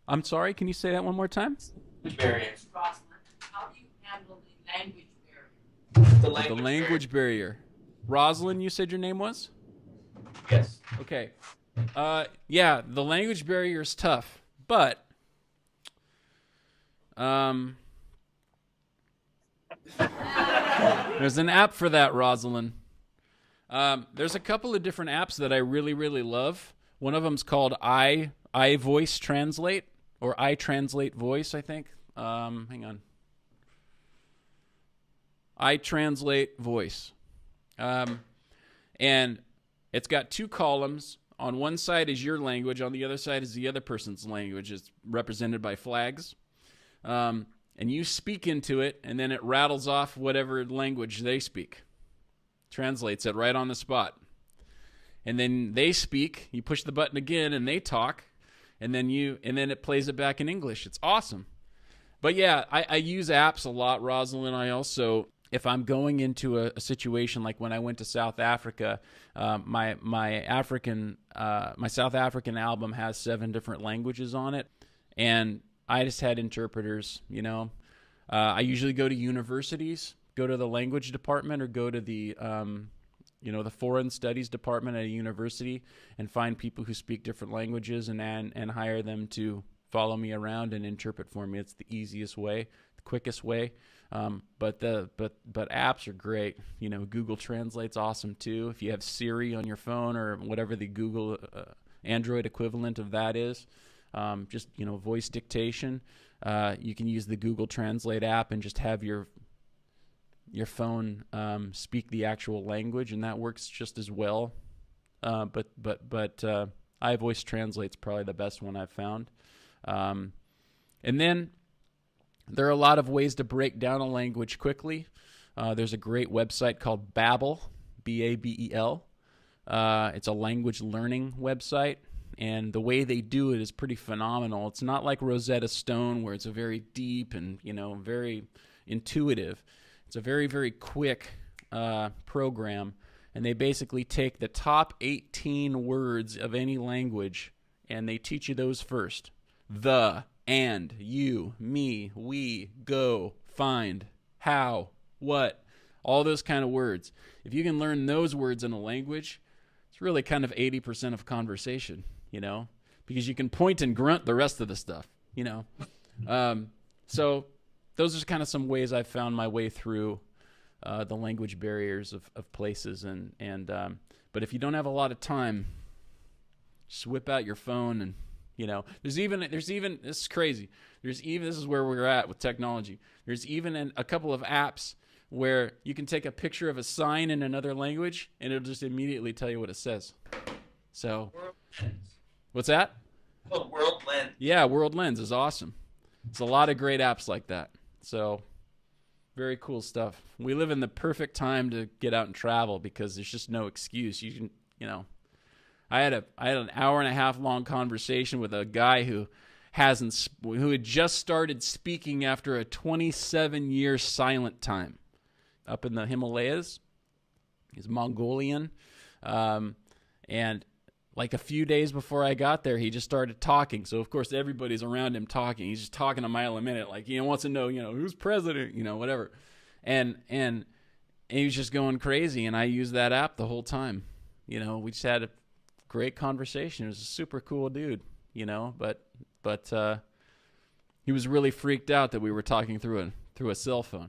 I'm sorry, can you say that one more time? Barriers. The language barrier. Rosalind, you said your name was? Yes. Okay. Yeah, the language barrier is tough, but there's an app for that, Rosalind. There's a couple of different apps that I really, really love. One of them's called iVoice Translate, or iTranslate Voice, I think. Hang on. iTranslate Voice. And it's got two columns. On one side is your language. On the other side is the other person's language. It's represented by flags. And you speak into it, and then it rattles off whatever language they speak. Translates it right on the spot. And then they speak. You push the button again, and they talk. And then it plays it back in English. It's awesome. But yeah, I use apps a lot, Rosalind. I also, if I'm going into a situation like when I went to South Africa, my South African album has 7 different languages on it, and I just had interpreters. I usually go to universities, go to the language department, or go to the the foreign studies department at a university and find people who speak different languages and hire them to follow me around and interpret for me. It's the easiest way, the quickest way. But apps are great. Google Translate's awesome too. If you have Siri on your phone or whatever the Google Android equivalent of that is, just voice dictation. You can use the Google Translate app and just have your phone speak the actual language, and that works just as well. But iVoice Translate's probably the best one I've found. And then there are a lot of ways to break down a language quickly. There's a great website called Babbel, Babel. It's a language learning website, and the way they do it is pretty phenomenal. It's not like Rosetta Stone, where it's a very deep and very intuitive. It's a very, very quick program, and they basically take the top 18 words of any language, and they teach you those first. The, and, you, me, we, go, find, how, what, all those kind of words. If you can learn those words in a language, it's really kind of 80% of conversation, because you can point and grunt the rest of the stuff, So those are kind of some ways I've found my way through the language barriers of places. But if you don't have a lot of time, just whip out your phone and, there's even, this is crazy. This is where we're at with technology. There's even a couple of apps where you can take a picture of a sign in another language and it'll just immediately tell you what it says. So, what's that? Oh, World Lens. Yeah, World Lens is awesome. There's a lot of great apps like that. So, very cool stuff. We live in the perfect time to get out and travel because there's just no excuse. You can, I had an hour and a half long conversation with a guy who had just started speaking after a 27-year silent time up in the Himalayas. He's Mongolian, and like a few days before I got there, he just started talking. So of course everybody's around him talking. He's just talking a mile a minute, like wants to know, who's president, whatever, and he was just going crazy. And I used that app the whole time. We just had a great conversation. It was a super cool dude, but he was really freaked out that we were talking through a cell phone.